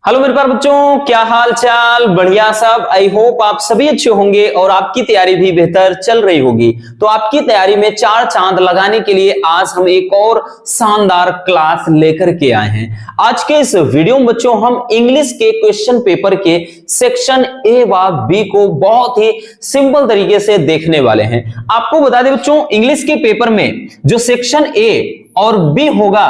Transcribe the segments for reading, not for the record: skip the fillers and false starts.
Hello मेरे प्यारे बच्चों, क्या हाल चाल। बढ़िया सब। आई होप आप सभी अच्छे होंगे और आपकी तैयारी भी बेहतर चल रही होगी। तो आपकी तैयारी में चार चांद लगाने के लिए आज हम एक और शानदार क्लास लेकर के आए हैं। आज के इस वीडियो में बच्चों हम इंग्लिश के क्वेश्चन पेपर के सेक्शन ए व बी को बहुत ही सिंपल तरीके से देखने वाले हैं। आपको बता दें बच्चों, इंग्लिश के पेपर में जो सेक्शन ए और बी होगा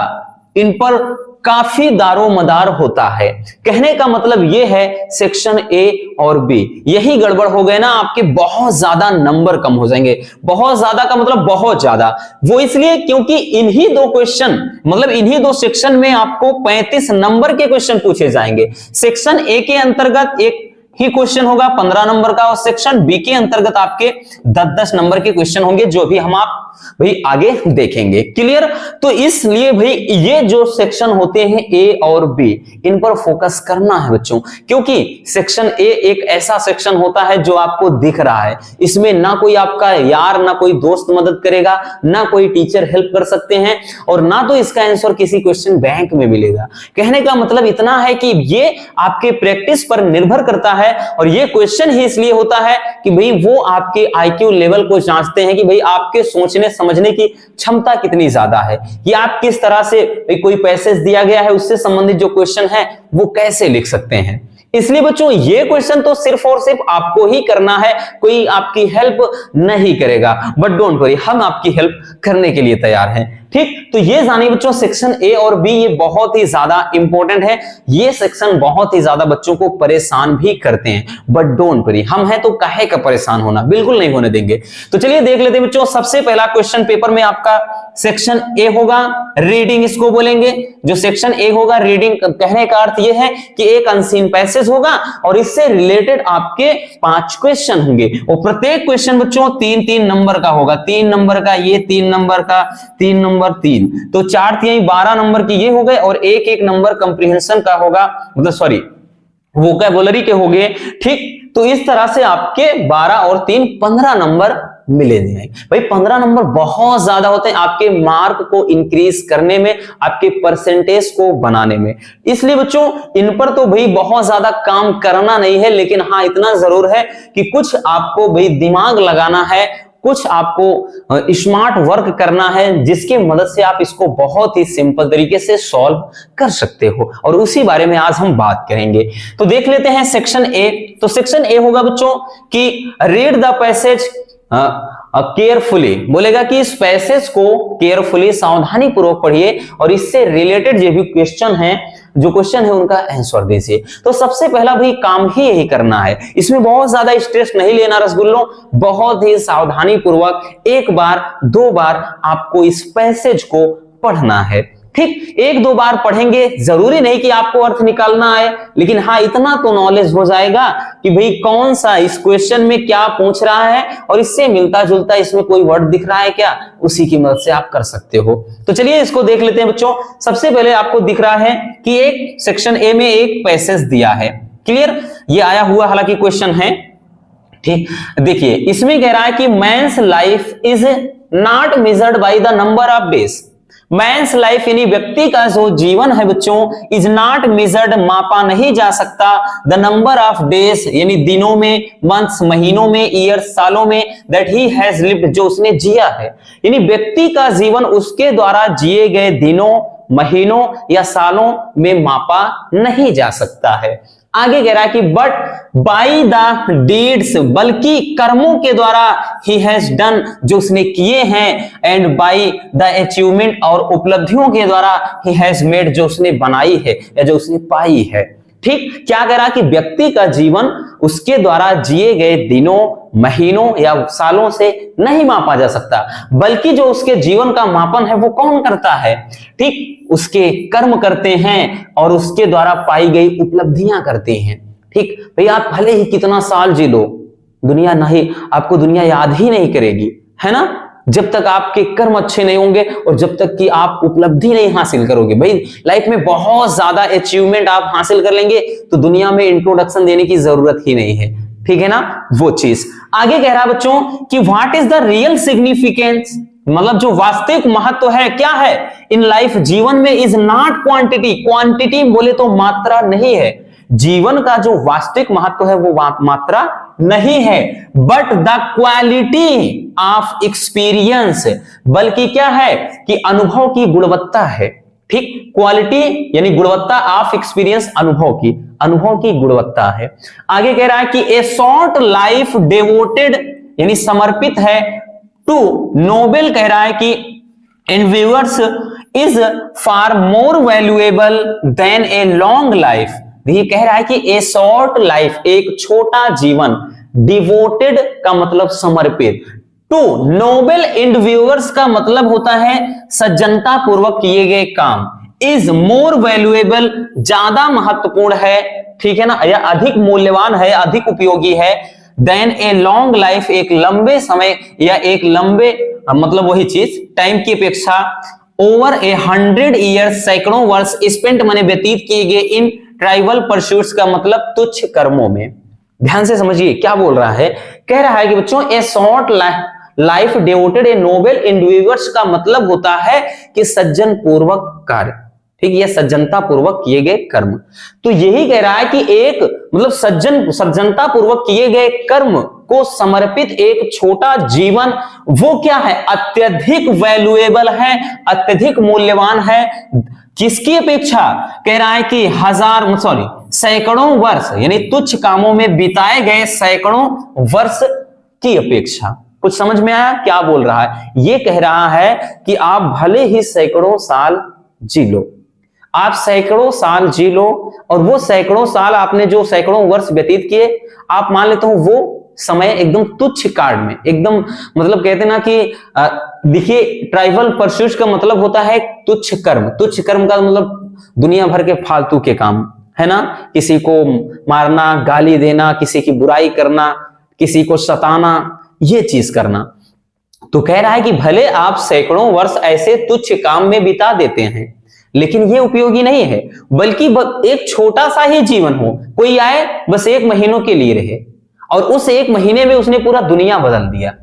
इन पर काफी दारोमदार होता है। कहने का मतलब यह है सेक्शन ए और बी यही गड़बड़ हो गए ना, आपके बहुत ज्यादा नंबर कम हो जाएंगे। बहुत ज्यादा का मतलब बहुत ज्यादा, वो इसलिए क्योंकि इन्हीं दो क्वेश्चन मतलब इन्हीं दो सेक्शन में आपको 35 नंबर के क्वेश्चन पूछे जाएंगे। सेक्शन ए के अंतर्गत एक ही क्वेश्चन होगा 15 नंबर का और सेक्शन बी के अंतर्गत आपके 10-10 नंबर के क्वेश्चन होंगे, जो भी हम आप भाई आगे देखेंगे। क्लियर। तो इसलिए भाई ये जो सेक्शन होते हैं ए और बी, इन पर फोकस करना है बच्चों, क्योंकि सेक्शन ए एक ऐसा सेक्शन होता है जो आपको दिख रहा है। इसमें ना कोई आपका यार ना कोई दोस्त मदद करेगा, ना कोई टीचर हेल्प कर सकते हैं, और ना तो इसका आंसर किसी क्वेश्चन बैंक में मिलेगा। कहने का मतलब इतना है कि ये आपके प्रैक्टिस पर निर्भर करता है, और ये क्वेश्चन ही इसलिए होता है कि भाई वो आपके आईक्यू लेवल को जांचते हैं कि भाई आपके सोचने समझने की क्षमता कितनी ज्यादा है, कि आप किस तरह से कोई पैसेज दिया गया है उससे संबंधित जो क्वेश्चन है वो कैसे लिख सकते हैं। इसलिए बच्चों ये क्वेश्चन तो सिर्फ और सिर्फ आपको ही करना है, कोई आपकी हेल्प नहीं करेगा। बट डोंट वरी, हम आपकी हेल्प करने के लिए तैयार हैं। ठीक, तो ये जानिए बच्चों, सेक्शन ए और बी ये बहुत ही ज्यादा इंपॉर्टेंट है। ये सेक्शन बहुत ही ज्यादा बच्चों को परेशान भी करते हैं, बट डोंट वरी, हम हैं तो काहे का परेशान होना, बिल्कुल नहीं होने देंगे। तो चलिए देख लेते हैं बच्चों। सबसे पहला क्वेश्चन पेपर में आपका सेक्शन ए होगा, रीडिंग इसको बोलेंगे। जो सेक्शन ए होगा रीडिंग, कहने का अर्थ यह है कि एक अनसीन पैसेज होगा और इससे रिलेटेड आपके 5 क्वेश्चन होंगे, और प्रत्येक क्वेश्चन बच्चों 3-3 नंबर का होगा। 3 नंबर का ये, 3 नंबर का, 3 नंबर 3, तो 4-3 12 नंबर की ये हो गए, और एक नंबर कंप्रीहेंशन का होगा, मतलब सॉरी वोकैबुलरी के हो गए। ठीक, तो इस तरह से आपके 12 और 3 15 नंबर मिलेंगे। भाई 15 नंबर बहुत ज्यादा होते हैं आपके मार्क को इंक्रीज करने में, आपके परसेंटेज को बनाने में। इसलिए बच्चों इन पर तो भाई बहुत ज्यादा काम करना नहीं है, लेकिन हाँ इतना जरूर है कि कुछ आपको भाई दिमाग लगाना है, कुछ आपको स्मार्ट वर्क करना है, जिसकी मदद से आप इसको बहुत ही सिंपल तरीके से सॉल्व कर सकते हो, और उसी बारे में आज हम बात करेंगे। तो देख लेते हैं सेक्शन ए। तो सेक्शन ए होगा बच्चों कि रीड द पैसेज केयरफुली, बोलेगा कि इस पैसेज को केयरफुली सावधानी पूर्वक पढ़िए और इससे रिलेटेड जो भी क्वेश्चन है उनका आंसर दीजिए। तो सबसे पहला भी काम ही यही करना है, इसमें बहुत ज्यादा स्ट्रेस नहीं लेना रसगुल्लों, बहुत ही सावधानी पूर्वक 1 बार 2 बार आपको इस पैसेज को पढ़ना है। ठीक, 1-2 बार पढ़ेंगे, जरूरी नहीं कि आपको अर्थ निकालना आए, लेकिन हाँ इतना तो नॉलेज हो जाएगा कि भाई कौन सा इस क्वेश्चन में क्या पूछ रहा है और इससे मिलता जुलता इसमें कोई वर्ड दिख रहा है क्या, उसी की मदद से आप कर सकते हो। तो चलिए इसको देख लेते हैं बच्चों। सबसे पहले आपको दिख रहा है कि एक सेक्शन ए में एक पैसेज दिया है। क्लियर, ये आया हुआ हालांकि क्वेश्चन है। ठीक, देखिए इसमें कह रहा है कि men's life is not measured by the number of days. Men's life यानी व्यक्ति का जो जीवन है बच्चों, इज नॉट मेजर्ड, मापा नहीं जा सकता, द नंबर ऑफ डेज यानी दिनों में, मंथ्स महीनों में, ईयर्स सालों में, दैट ही हैज लिव्ड जो उसने जिया है। यानी व्यक्ति का जीवन उसके द्वारा जिए गए दिनों, महीनों या सालों में मापा नहीं जा सकता है। आगे कह रहा है कि बट बाई द डीड्स, बल्कि कर्मों के द्वारा, ही हैज डन जो उसने किए हैं, एंड बाई द अचीवमेंट और उपलब्धियों के द्वारा, ही हैज मेड जो उसने बनाई है या जो उसने पाई है। ठीक, क्या कह रहा कि व्यक्ति का जीवन उसके द्वारा जिए गए दिनों, महीनों या सालों से नहीं मापा जा सकता, बल्कि जो उसके जीवन का मापन है वो कौन करता है? ठीक, उसके कर्म करते हैं और उसके द्वारा पाई गई उपलब्धियां करते हैं। ठीक भाई, आप भले ही कितना साल जी लो, दुनिया नहीं, आपको दुनिया याद ही नहीं करेगी, है ना, जब तक आपके कर्म अच्छे नहीं होंगे और जब तक कि आप उपलब्धि नहीं हासिल करोगे। भाई लाइफ में बहुत ज्यादा अचीवमेंट आप हासिल कर लेंगे तो दुनिया में इंट्रोडक्शन देने की जरूरत ही नहीं है। ठीक है ना, वो चीज। आगे कह रहा है बच्चों कि what is the real significance, मतलब जो वास्तविक महत्व है क्या है इन लाइफ जीवन में, इज नॉट क्वांटिटी, क्वांटिटी बोले तो मात्रा नहीं है, जीवन का जो वास्तविक महत्व है वो मात्रा नहीं है, but the quality of experience, बल्कि क्या है कि अनुभव की गुणवत्ता है। ठीक, क्वालिटी यानी गुणवत्ता ऑफ एक्सपीरियंस, अनुभव की गुणवत्ता है। आगे कह रहा है कि ए शॉर्ट लाइफ डिवोटेड यानी समर्पित है टू नोबेल, कह रहा है कि endeavours is far more valuable than a long life. ये कह रहा है कि ए शॉर्ट लाइफ, एक छोटा जीवन, डिवोटेड का मतलब समर्पित, टू नोबेल एंडव्यूअर्स का मतलब होता है सज्जनता पूर्वक किए गए काम, इज मोर वैल्यूएबल ज्यादा महत्वपूर्ण है, ठीक है ना, या अधिक मूल्यवान है, अधिक उपयोगी है, देन ए लॉन्ग लाइफ, एक लंबे समय या एक लंबे मतलब वही चीज टाइम की अपेक्षा, ओवर ए 100 ईयर्स, सैकड़ों वर्ष स्पेंट माने व्यतीत किए गए इन ट्राइबल परस्यूट्स का मतलब तुच्छ कर्मों में। ध्यान से समझिए क्या बोल रहा है, कह रहा है कि बच्चों a short life devoted a noble endeavours का मतलब होता है कि सज्जन पूर्वक कार्य, ठीक, यह सज्जनता पूर्वक किए गए कर्म। तो यही कह रहा है कि एक मतलब सज्जनता पूर्वक किए गए कर्म को समर्पित एक छोटा जीवन, वो क्या है, अत्यधिक वैल्यूएबल है, अत्यधिक मूल्यवान है, किसकी अपेक्षा, कह रहा है कि सैकड़ों वर्ष यानी तुच्छ कामों में बिताए गए सैकड़ों वर्ष की अपेक्षा। कुछ समझ में आया क्या बोल रहा है? ये कह रहा है कि आप भले ही सैकड़ों साल जी लो, आप सैकड़ों साल जी लो, और वो सैकड़ों साल आपने जो सैकड़ों वर्ष व्यतीत किए, आप मान लेते हो वो समय एकदम तुच्छ कार्य में, एकदम मतलब कहते हैं ना कि देखिए ट्राइबल परस्यूट्स का मतलब होता है तुच्छ कर्म। तुच्छ कर्म का मतलब दुनिया भर के फालतू के काम है ना, किसी को मारना, गाली देना, किसी की बुराई करना, किसी को सताना, ये चीज करना। तो कह रहा है कि भले आप सैकड़ों वर्ष ऐसे तुच्छ काम में बिता देते हैं, लेकिन ये उपयोगी नहीं है, बल्कि एक छोटा सा ही जीवन हो, कोई आए बस 1 महीनों के लिए रहे और उस 1 महीने में उसने पूरा दुनिया बदल दिया,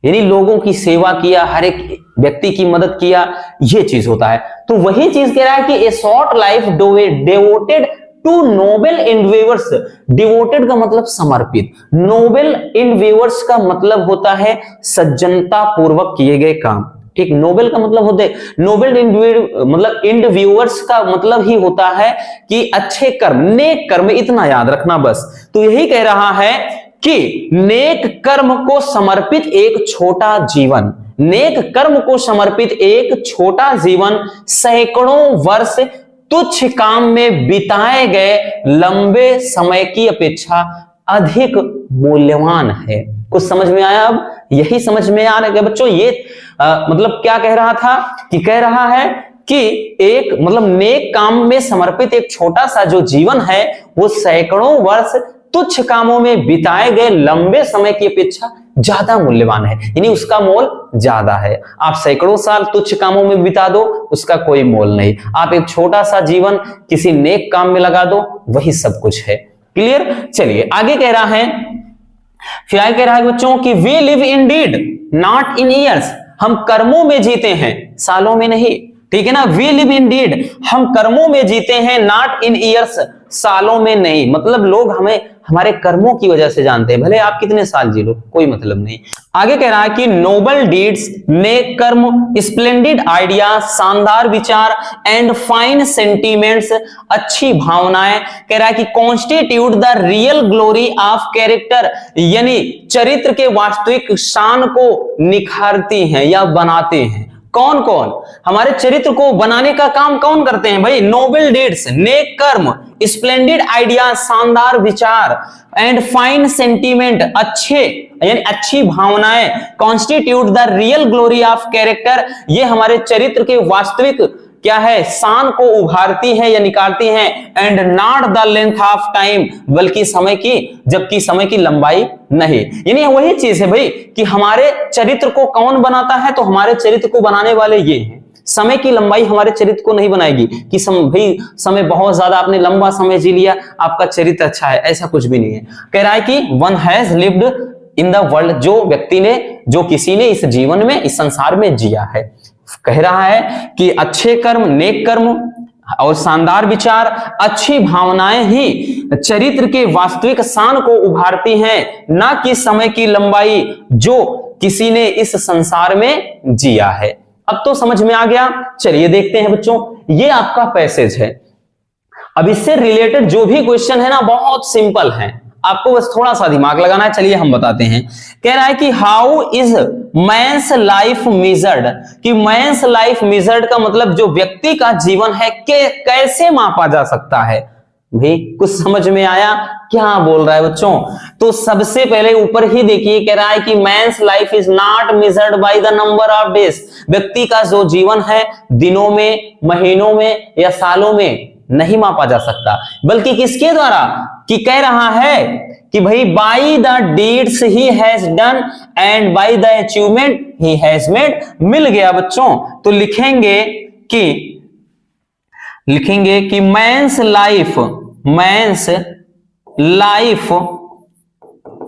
यानी लोगों की सेवा किया, हर एक व्यक्ति की मदद किया, ये चीज होता है। तो वही चीज कह रहा है कि a short life devoted to noble endeavours, devoted का मतलब समर्पित, नोबेल एंडव्यूअर्स का मतलब होता है सज्जनता पूर्वक किए गए काम। ठीक, नोबेल का मतलब होते नोबेल मतलब एंडव्यूअर्स का मतलब ही होता है कि अच्छे कर्म, नेक कर्म, इतना याद रखना बस। तो यही कह रहा है कि नेक कर्म को समर्पित एक छोटा जीवन, नेक कर्म को समर्पित एक छोटा जीवन सैकड़ों वर्ष तुच्छ काम में बिताए गए लंबे समय की अपेक्षा अधिक मूल्यवान है। कुछ समझ में आया? अब यही समझ में आ रहा है बच्चों, ये मतलब क्या कह रहा था कि कह रहा है कि एक मतलब नेक काम में समर्पित एक छोटा सा जो जीवन है वो सैकड़ों वर्ष तुच्छ कामों में बिताए गए लंबे समय की अपेक्षा ज्यादा मूल्यवान है, यानी उसका मोल ज्यादा है। आप सैकड़ों साल तुच्छ कामों में बिता दो, उसका कोई मोल नहीं। आप एक छोटा सा जीवन किसी नेक काम में लगा दो, वही सब कुछ है। क्लियर? चलिए आगे कह रहा है, फिर आगे कह रहा है बच्चों कि we live in deed not in years, हम कर्मों में जीते हैं, सालों में नहीं। ठीक है ना, वी लिव इन डीड, हम कर्मों में जीते हैं, नॉट इन ईयर्स, सालों में नहीं। मतलब लोग हमें हमारे कर्मों की वजह से जानते हैं, भले आप कितने साल जी लो, कोई मतलब नहीं। आगे कह रहा है कि नोबल डीड्स, नेक कर्म, स्प्लेंडिड आइडिया, शानदार विचार एंड फाइन सेंटीमेंट्स, अच्छी भावनाएं, कह रहा है कि constitute the real glory of character, यानी चरित्र के वास्तविक शान को निखारती हैं या बनाते हैं। कौन कौन? हमारे चरित्र को बनाने का काम कौन करते हैं भाई? नोबल डीड्स, नेक कर्म, स्प्लेंडिड आइडिया, शानदार विचार, एंड फाइन सेंटीमेंट, अच्छे यानी अच्छी भावनाएं, constitute the real glory of character, ये हमारे चरित्र के वास्तविक क्या है, शान को उभारती है या निकालती हैं, and not the length of time, बल्कि समय की, जबकि समय की लंबाई नहीं। यानी वही चीज है भाई कि हमारे चरित्र को कौन बनाता है, तो हमारे चरित्र को बनाने वाले ये हैं। समय की लंबाई हमारे चरित्र को नहीं बनाएगी कि भाई समय बहुत ज्यादा आपने लंबा समय जी लिया, आपका चरित्र अच्छा है, ऐसा कुछ भी नहीं है। कह रहा है कि one has lived in the world, जो व्यक्ति ने, जो किसी ने इस जीवन में, इस संसार में जिया है। कह रहा है कि अच्छे कर्म, नेक कर्म और शानदार विचार, अच्छी भावनाएं ही चरित्र के वास्तविक शान को उभारती हैं, ना कि समय की लंबाई जो किसी ने इस संसार में जिया है। अब तो समझ में आ गया। चलिए देखते हैं बच्चों, ये आपका पैसेज है। अब इससे रिलेटेड जो भी क्वेश्चन है ना, बहुत सिंपल है, आपको बस थोड़ा सा दिमाग लगाना है। चलिए हम बताते हैं। कह रहा है कि how is men's life measured, कि मैंस लाइफ मेजर्ड का मतलब जो व्यक्ति का जीवन है कैसे मापा जा सकता है। भाई कुछ समझ में आया क्या बोल रहा है बच्चों? तो सबसे पहले ऊपर ही देखिए, कह रहा है कि men's life is not measured by the number of days, व्यक्ति का जो जीवन है दिनों में, महीनों में या सालों में नहीं मापा जा सकता, बल्कि किसके द्वारा? कि कह रहा है कि भाई by the deeds he has done and by the achievement he has made. मिल गया बच्चों। तो लिखेंगे कि मैंस लाइफ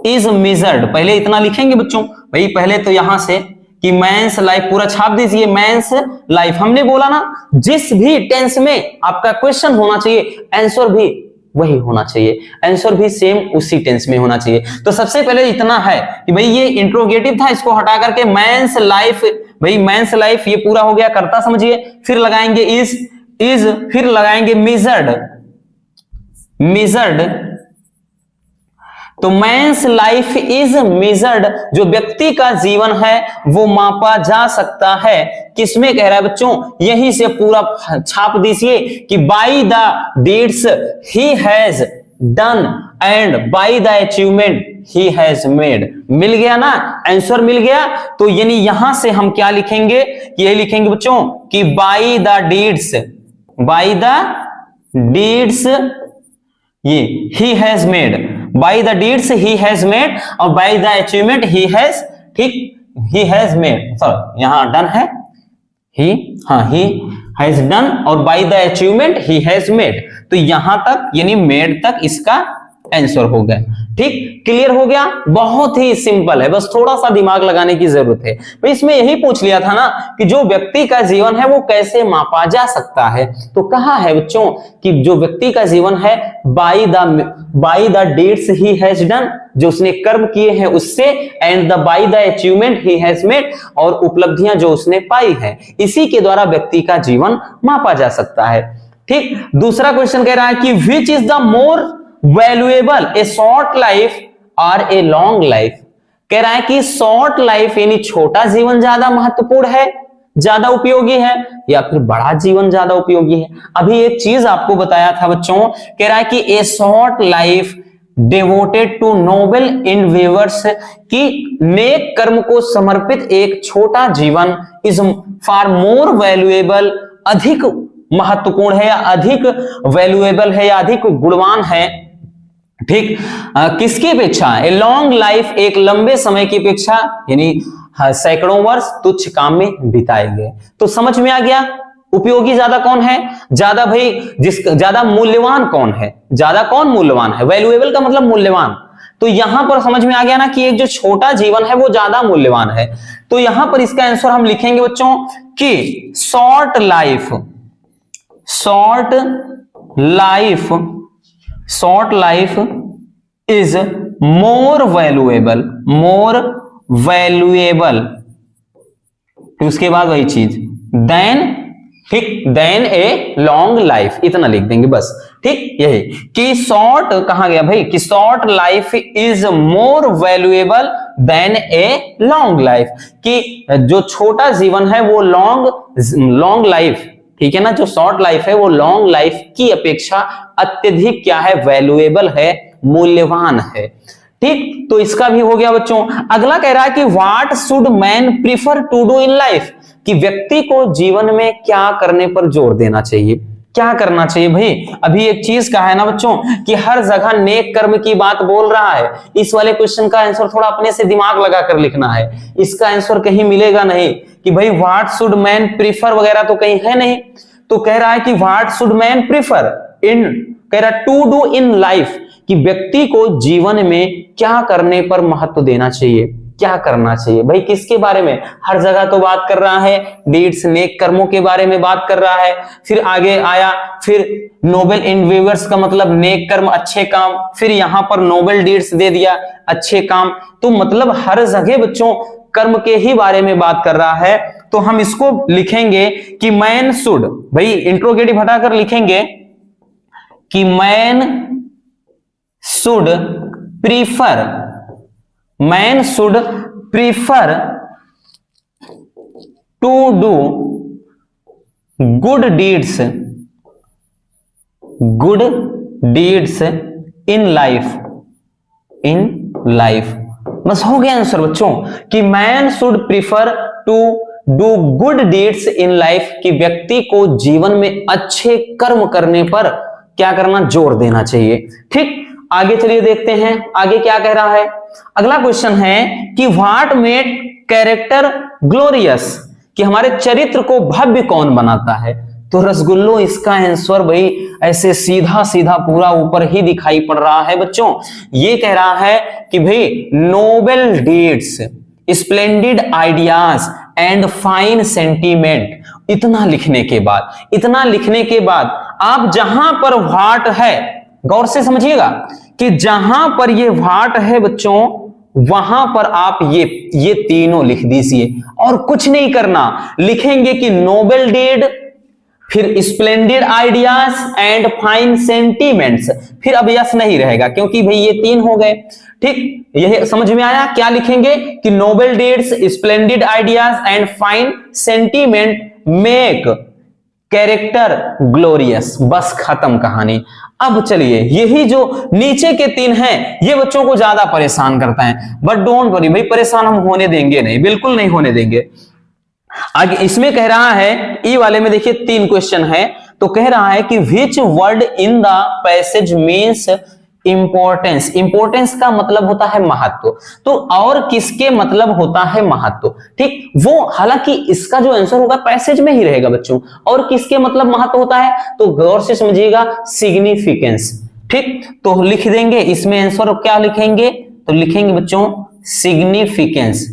इज मेजर्ड। पहले इतना लिखेंगे बच्चों, भाई पहले तो यहां से कि मैंस लाइफ पूरा छाप दीजिए। मैंस लाइफ, हमने बोला ना जिस भी टेंस में आपका क्वेश्चन होना चाहिए, आंसर भी वही होना चाहिए, आंसर भी सेम उसी टेंस में होना चाहिए। तो सबसे पहले इतना है कि भाई ये इंट्रोगेटिव था, इसको हटा करके मैंस लाइफ, भाई मैंस लाइफ ये पूरा हो गया, कर्ता समझिए। फिर लगाएंगे इज, फिर लगाएंगे मेजर्ड। तो मैंस लाइफ इज मेजर्ड, जो व्यक्ति का जीवन है वो मापा जा सकता है। किसमें? कह रहा है बच्चों, यहीं से पूरा छाप दीजिए कि by the deeds he has done and by the achievement he has made. मिल गया ना, आंसर मिल गया। तो यानी यहां से हम क्या लिखेंगे? ये लिखेंगे बच्चों कि बाय द डीड्स ये he has made, by the deeds he has made और by the achievement he has, ठीक, ही हैज मेड, सॉरी यहां डन है, ही हैज डन और by the achievement he has made. तो यहां तक यानी मेड तक इसका आंसर हो गया। ठीक, क्लियर हो गया। बहुत ही सिंपल है, बस थोड़ा सा दिमाग लगाने की जरूरत है। तो इसमें यही पूछ लिया था ना कि जो व्यक्ति का जीवन है वो कैसे मापा जा सकता है। तो कहा है बच्चों कि जो व्यक्ति का जीवन है bye the deeds he has done, जो उसने कर्म किए हैं उससे, and the by the achievement he has made, और उपलब्धियां जो उसने पाई है, इसी के द्वारा व्यक्ति का जीवन मापा जा सकता है। ठीक, दूसरा क्वेश्चन कह रहा है कि which is the more valuable, A short life और ए लॉन्ग लाइफ। कह रहा है कि शॉर्ट लाइफ यानी छोटा जीवन ज्यादा महत्वपूर्ण है, ज्यादा उपयोगी है, या फिर बड़ा जीवन ज्यादा उपयोगी है। अभी एक चीज आपको बताया था बच्चों, कह रहा है कि a short life devoted to noble endeavours, कि नेक कर्म को समर्पित एक छोटा जीवन इज फार मोर वैल्यूएबल, अधिक महत्वपूर्ण है या अधिक वैल्यूएबल है या अधिक गुणवान है। ठीक, किसकी अपेक्षा? ए लॉन्ग लाइफ, एक लंबे समय की अपेक्षा, यानी सैकड़ों वर्ष तुच्छ काम में बिताए गए। तो समझ में आ गया उपयोगी ज्यादा कौन है, ज्यादा भाई ज्यादा मूल्यवान कौन है, ज्यादा कौन मूल्यवान है? वैल्यूएबल का मतलब मूल्यवान। तो यहां पर समझ में आ गया ना कि एक जो छोटा जीवन है वो ज्यादा मूल्यवान है। तो यहां पर इसका आंसर हम लिखेंगे बच्चों कि short life is more valuable, उसके बाद वही चीज देन ए लॉन्ग लाइफ, इतना लिख देंगे बस। ठीक, यही कि शॉर्ट, कहां गया भाई, कि short life is more valuable than a long life, कि जो छोटा जीवन है वो लॉन्ग लाइफ, ठीक है ना, जो शॉर्ट लाइफ है वो लॉन्ग लाइफ की अपेक्षा अत्यधिक क्या है? वैल्यूएबल है, मूल्यवान है। ठीक, तो इसका भी हो गया बच्चों। अगला कह रहा है कि what should man prefer to do in life, कि व्यक्ति को जीवन में क्या करने पर जोर देना चाहिए, क्या करना चाहिए। भाई अभी एक चीज कहा है ना बच्चों कि हर जगह नेक कर्म की बात बोल रहा है। इस वाले क्वेश्चन का आंसर थोड़ा अपने से दिमाग लगा कर लिखना है, इसका आंसर कहीं मिलेगा नहीं कि भाई व्हाट शुड मैन प्रीफर वगैरह तो कहीं है नहीं। तो कह रहा है कि व्हाट शुड मैन प्रीफर इन, कह रहा टू डू इन लाइफ, कि व्यक्ति को जीवन में क्या करने पर महत्व देना चाहिए, क्या करना चाहिए। भाई किसके बारे में, हर जगह तो बात कर रहा है डीड्स, नेक कर्मों के बारे में बात कर रहा है। फिर आगे आया, फिर नोबल एंडेवर्स का मतलब नेक कर्म, अच्छे काम। फिर यहां पर नोबल डीड्स दे दिया, अच्छे काम। तो मतलब हर जगह बच्चों कर्म के ही बारे में बात कर रहा है। तो हम इसको लिखेंगे कि मैन शुड, भाई इंट्रोगेटिव हटाकर लिखेंगे कि man should prefer, man should prefer to do good deeds, good deeds in life, in life. बस हो गया आंसर बच्चों कि man should prefer to do good deeds in life, कि व्यक्ति को जीवन में अच्छे कर्म करने पर क्या करना, जोर देना चाहिए। ठीक, आगे चलिए देखते हैं आगे क्या कह रहा है। अगला क्वेश्चन है कि व्हाट मेड कैरेक्टर ग्लोरियस, कि हमारे चरित्र को भव्य कौन बनाता है। तो रसगुल्लो इसका आंसर भाई ऐसे सीधा सीधा पूरा ऊपर ही दिखाई पड़ रहा है बच्चों। ये कह रहा है कि भाई noble deeds, splendid ideas and fine sentiment. इतना लिखने के बाद, इतना लिखने के बाद आप जहां पर व्हाट है, गौर से समझिएगा कि जहां पर ये व्हाट है बच्चों, वहां पर आप ये तीनों लिख दीजिए और कुछ नहीं करना। लिखेंगे कि नोबल डीड, फिर splendid ideas and fine sentiments, फिर अब यस नहीं रहेगा क्योंकि भाई ये तीन हो गए। ठीक, यह समझ में आया। क्या लिखेंगे कि noble deeds, splendid ideas and fine sentiment make character glorious. बस खत्म कहानी। अब चलिए, यही जो नीचे के तीन हैं ये बच्चों को ज्यादा परेशान करता है, बट डोंट वरी भाई, परेशान हम होने देंगे नहीं, बिल्कुल नहीं होने देंगे। आगे इसमें कह रहा है, ई वाले में देखिए तीन क्वेश्चन है, तो कह रहा है कि which word in the passage means importance. Importance का मतलब होता है महत्व, तो और किसके मतलब होता है महत्व। ठीक, वो हालांकि इसका जो आंसर होगा पैसेज में ही रहेगा बच्चों, और किसके मतलब महत्व होता है, तो गौर से समझिएगा, सिग्निफिकेंस। ठीक, तो लिख देंगे इसमें आंसर क्या लिखेंगे, तो लिखेंगे बच्चों सिग्निफिकेंस।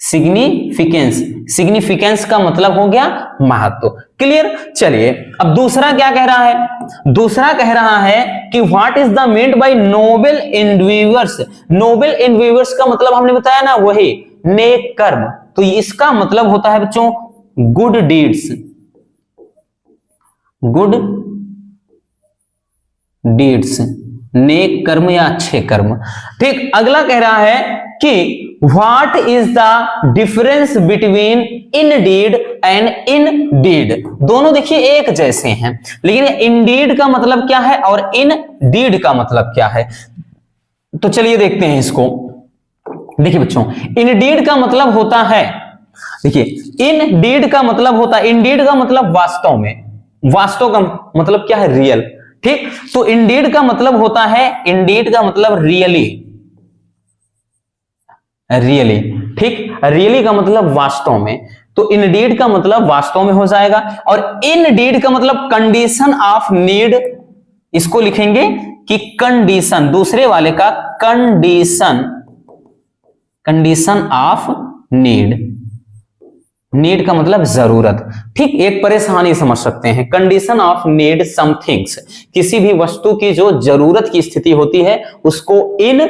सिग्निफिकेंस, सिग्निफिकेंस का मतलब हो गया महत्व। क्लियर। चलिए अब दूसरा क्या कह रहा है, दूसरा कह रहा है कि what is the meant by noble endeavours. Noble endeavours का मतलब हमने बताया ना, वही नेक कर्म। तो इसका मतलब होता है बच्चों गुड डीड्स, गुड डीड्स, नेक कर्म या अच्छे कर्म। ठीक, अगला कह रहा है कि what is the difference between indeed and in deed. दोनों देखिए एक जैसे हैं, लेकिन इन डीड का मतलब क्या है और इन डीड का मतलब क्या है। तो चलिए देखते हैं इसको। देखिए बच्चों, इन डीड का मतलब होता है, देखिए इन डीड का मतलब होता है, इन डीड का मतलब वास्तव में, वास्तव का मतलब क्या है, रियल। ठीक, तो इंडीड का मतलब होता है, इंडीड का मतलब रियली, रियली। ठीक, रियली का मतलब वास्तव में, तो इंडीड का मतलब वास्तव में हो जाएगा। और इनडीड का मतलब कंडीशन ऑफ नीड, इसको लिखेंगे कि कंडीशन, दूसरे वाले का condition, condition of need. Need का मतलब जरूरत। ठीक, एक परेशानी समझ सकते हैं, कंडीशन ऑफ नीड समथिंग्स, किसी भी वस्तु की जो जरूरत की स्थिति होती है उसको इन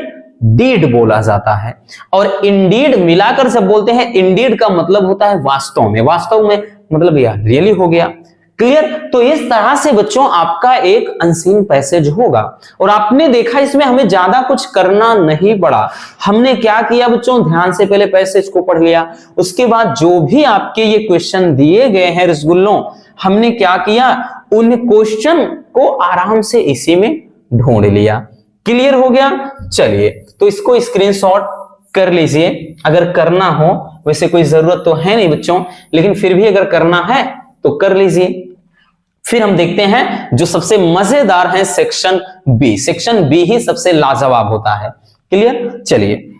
डीड बोला जाता है। और इंडीड मिलाकर जब बोलते हैं, इंडीड का मतलब होता है वास्तव में, वास्तव में मतलब यह रियली हो गया। क्लियर। तो इस तरह से बच्चों आपका एक अनसीन पैसेज होगा, और आपने देखा इसमें हमें ज्यादा कुछ करना नहीं पड़ा। हमने क्या किया बच्चों, ध्यान से पहले पैसेज को पढ़ लिया, उसके बाद जो भी आपके ये क्वेश्चन दिए गए हैं रसगुल्लों, हमने क्या किया, उन क्वेश्चन को आराम से इसी में ढूंढ लिया। क्लियर हो गया। चलिए तो इसको स्क्रीनशॉट कर लीजिए अगर करना हो, वैसे कोई जरूरत तो है नहीं बच्चों, लेकिन फिर भी अगर करना है तो कर लीजिए। फिर हम देखते हैं जो सबसे मजेदार है सेक्शन बी। सेक्शन बी ही सबसे लाजवाब होता है। क्लियर। चलिए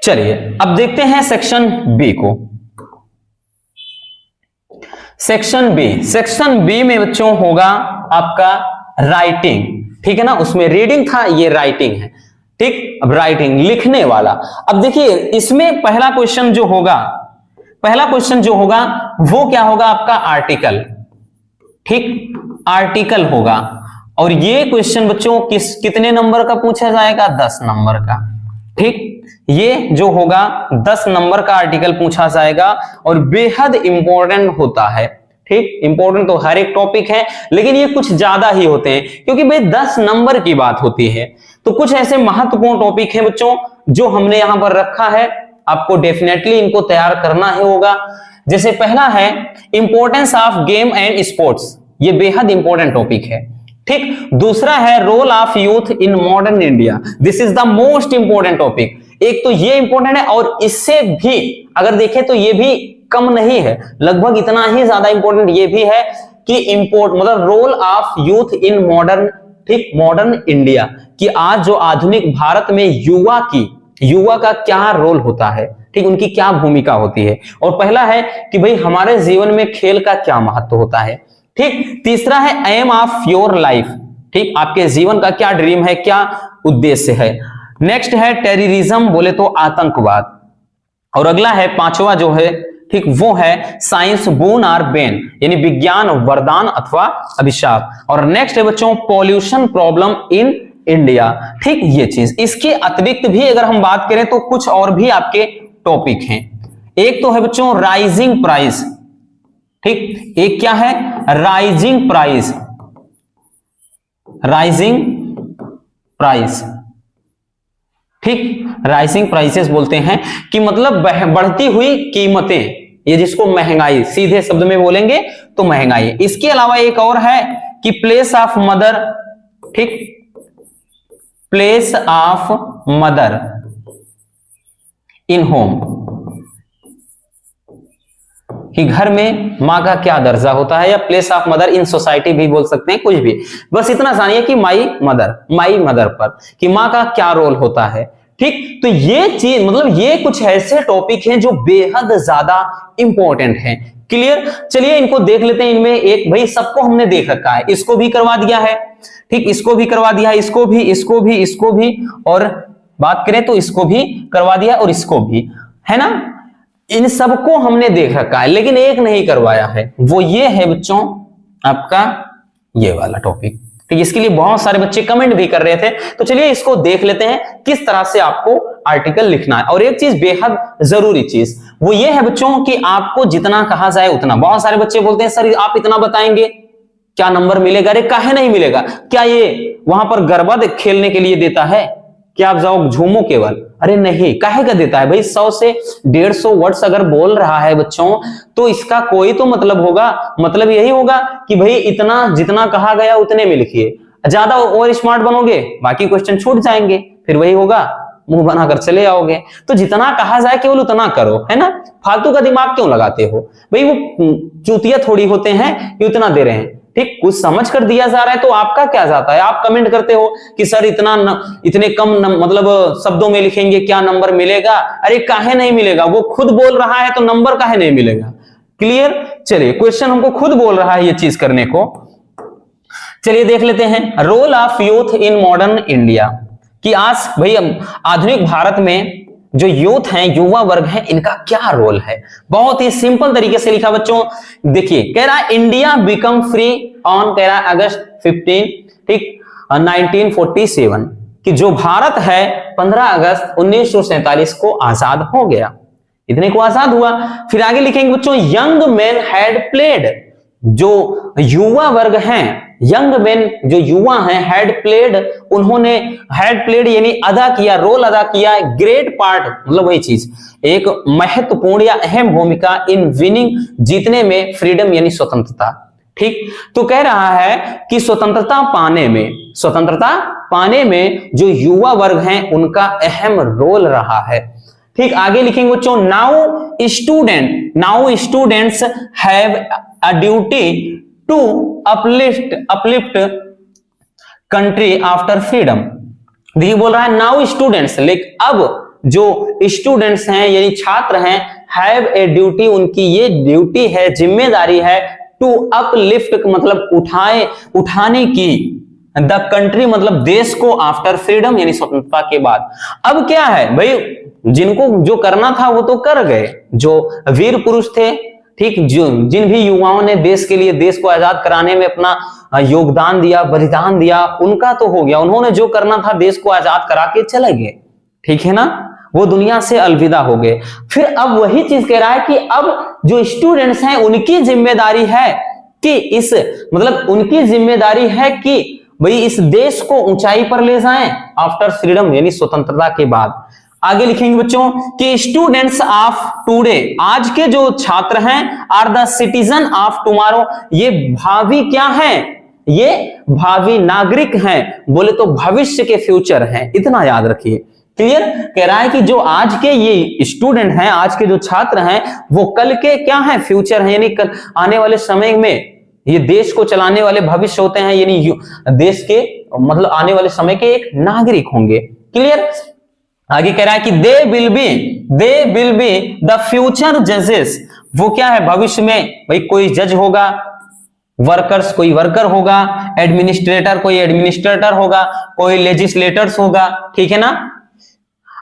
चलिए अब देखते हैं सेक्शन बी को। सेक्शन बी में बच्चों होगा आपका राइटिंग, ठीक है ना, उसमें रीडिंग था, ये राइटिंग है, ठीक। अब राइटिंग लिखने वाला, अब देखिए इसमें पहला क्वेश्चन जो होगा वो क्या होगा आपका आर्टिकल, ठीक, आर्टिकल होगा। और ये क्वेश्चन बच्चों कितने नंबर का पूछा जाएगा, 10 नंबर का, ठीक। ये जो होगा 10 नंबर का आर्टिकल पूछा जाएगा और बेहद इंपॉर्टेंट होता है, ठीक। इंपॉर्टेंट तो हर एक टॉपिक है, लेकिन ये कुछ ज्यादा ही होते हैं क्योंकि भाई 10 नंबर की बात होती है। तो कुछ ऐसे महत्वपूर्ण टॉपिक हैं बच्चों जो हमने यहां पर रखा है, आपको डेफिनेटली इनको तैयार करना ही होगा। जैसे पहला है importance of game and sports, ये बेहद इंपॉर्टेंट टॉपिक है, ठीक। दूसरा है role of youth in modern India, this is the most important topic. एक तो ये इंपॉर्टेंट है और इससे भी अगर देखें तो ये भी कम नहीं है, लगभग इतना ही ज्यादा इंपॉर्टेंट ये भी है कि मतलब role of youth in modern, ठीक, मॉडर्न इंडिया, कि आज जो आधुनिक भारत में युवा का क्या रोल होता है, ठीक, उनकी क्या भूमिका होती है। और पहला है कि भाई हमारे जीवन में खेल का क्या महत्व होता है, ठीक। तीसरा है एम ऑफ योर लाइफ, ठीक, आपके जीवन का क्या ड्रीम है, क्या उद्देश्य है। नेक्स्ट है टेररिज्म, बोले तो आतंकवाद। और अगला है पांचवा जो है, ठीक, वो है साइंस बून और बेन, यानी विज्ञान वरदान अथवा अभिशाप। और नेक्स्ट है बच्चों पॉल्यूशन प्रॉब्लम इन इंडिया, ठीक, ये चीज। इसके अतिरिक्त भी अगर हम बात करें तो कुछ और भी आपके टॉपिक हैं। एक तो है बच्चों राइजिंग प्राइस, ठीक, एक क्या है राइजिंग प्राइस, ठीक, राइजिंग प्राइसेस बोलते हैं कि मतलब बढ़ती हुई कीमतें, ये जिसको महंगाई सीधे शब्द में बोलेंगे तो महंगाई। इसके अलावा एक और है कि प्लेस ऑफ मदर, ठीक, place of mother in home, कि घर में मां का क्या दर्जा होता है, या place of mother in society भी बोल सकते हैं, कुछ भी, बस इतना जानिए कि माई मदर पर कि मां का क्या रोल होता है, ठीक। तो ये चीज मतलब ये कुछ ऐसे टॉपिक हैं जो बेहद ज्यादा इंपॉर्टेंट हैं, क्लियर। चलिए इनको देख लेते हैं। इनमें एक भाई सबको हमने देख रखा है, इसको भी करवा दिया है, ठीक, इसको भी करवा दिया है, इसको भी, और बात करें तो इसको भी करवा दिया और इसको भी, है ना। इन सबको हमने देख रखा है, लेकिन एक नहीं करवाया है, वो ये है बच्चों आपका ये वाला टॉपिक, ठीक। इसके लिए बहुत सारे बच्चे कमेंट भी कर रहे थे, तो चलिए इसको देख लेते हैं किस तरह से आपको आर्टिकल लिखना है। और एक चीज बेहद जरूरी चीज वो ये है बच्चों कि आपको जितना कहा जाए उतना। बहुत सारे बच्चे बोलते हैं सर आप इतना बताएंगे क्या नंबर मिलेगा, अरे काहे नहीं मिलेगा, क्या ये वहां पर गरबा खेलने के लिए देता है, क्या आप जाओ झूमो केवल, अरे नहीं, काहे का देता है भाई। 100 से 150 वर्ड्स अगर बोल रहा है बच्चों तो इसका कोई तो मतलब होगा, मतलब यही होगा कि भाई इतना जितना कहा गया उतने में लिखिए, ज्यादा और स्मार्ट बनोगे बाकी क्वेश्चन छूट जाएंगे, फिर वही होगा मुंह बनाकर चले आओगे। तो जितना कहा जाए केवल उतना करो, है ना, फालतू का दिमाग क्यों लगाते हो भाई, वो चूतिया थोड़ी होते हैं कि उतना दे रहे हैं, ठीक, कुछ समझ कर दिया जा रहा है तो आपका क्या जाता है। आप कमेंट करते हो कि सर इतने कम मतलब शब्दों में लिखेंगे क्या नंबर मिलेगा, अरे काहे नहीं मिलेगा, वो खुद बोल रहा है तो नंबर काहे नहीं मिलेगा, क्लियर। चलिए क्वेश्चन हमको खुद बोल रहा है ये चीज करने को। चलिए देख लेते हैं role of youth in modern India, कि आज भाई आधुनिक भारत में जो यूथ हैं, युवा वर्ग है, इनका क्या रोल है। बहुत ही सिंपल तरीके से लिखा बच्चों, देखिए कह रहा है इंडिया बिकम फ्री ऑन, कह रहा है अगस्त 15, ठीक, 1947, कि जो भारत है 15 अगस्त 1947 को आजाद हो गया, इतने को आजाद हुआ। फिर आगे लिखेंगे बच्चों यंग मैन हैड प्लेड, जो युवा वर्ग हैं, यंग मैन जो युवा हैं, हैड प्लेड, उन्होंने हैड प्लेड यानी अदा किया, रोल अदा किया, ग्रेट पार्ट मतलब वही चीज, एक महत्वपूर्ण या अहम भूमिका इन विनिंग, जीतने में, फ्रीडम यानी स्वतंत्रता, ठीक। तो कह रहा है कि स्वतंत्रता पाने में जो युवा वर्ग हैं उनका अहम रोल रहा है, ठीक। आगे लिखेंगे बच्चों now students have a duty to uplift country after freedom. देखिए बोल रहा है नाउ स्टूडेंट्स, लेकिन अब जो स्टूडेंट्स हैं यानी छात्र हैं, हैव ए ड्यूटी, उनकी ये ड्यूटी है, जिम्मेदारी है, टू अपलिफ्ट मतलब उठाने की, द कंट्री मतलब देश को, आफ्टर फ्रीडम यानी स्वतंत्रता के बाद। अब क्या है भाई, जिनको जो करना था वो तो कर गए, जो वीर पुरुष थे, ठीक, जिन भी युवाओं ने देश के लिए, देश को आजाद कराने में अपना योगदान दिया, बलिदान दिया, उनका तो हो गया, उन्होंने जो करना था देश को आजाद करा के चले गए, ठीक है ना, वो दुनिया से अलविदा हो गए। फिर अब वही चीज कह रहा है कि अब जो स्टूडेंट्स हैं उनकी जिम्मेदारी है कि इस मतलब उनकी जिम्मेदारी है कि भाई इस देश को ऊंचाई पर ले जाएं आफ्टर फ्रीडम यानी स्वतंत्रता के बाद। आगे लिखेंगे बच्चों कि स्टूडेंट्स ऑफ टुडे, आज के जो छात्र हैं, are the citizen of tomorrow, ये भावी क्या हैं, ये भावी नागरिक हैं, बोले तो भविष्य के फ्यूचर हैं, इतना याद रखिए। क्लियर, कह रहा है कि जो आज के ये स्टूडेंट हैं, आज के जो छात्र हैं, वो कल के क्या हैं, फ्यूचर हैं, यानी कल आने वाले समय में ये देश को चलाने वाले भविष्य होते हैं, यानी देश के मतलब आने वाले समय के एक नागरिक होंगे। क्लियर, आगे कह रहा है कि they will be the future जजेस, वो क्या है, भविष्य में भाई कोई जज होगा, वर्कर्स कोई वर्कर होगा, एडमिनिस्ट्रेटर कोई एडमिनिस्ट्रेटर होगा, कोई लेजिस्लेटर्स होगा, ठीक है ना।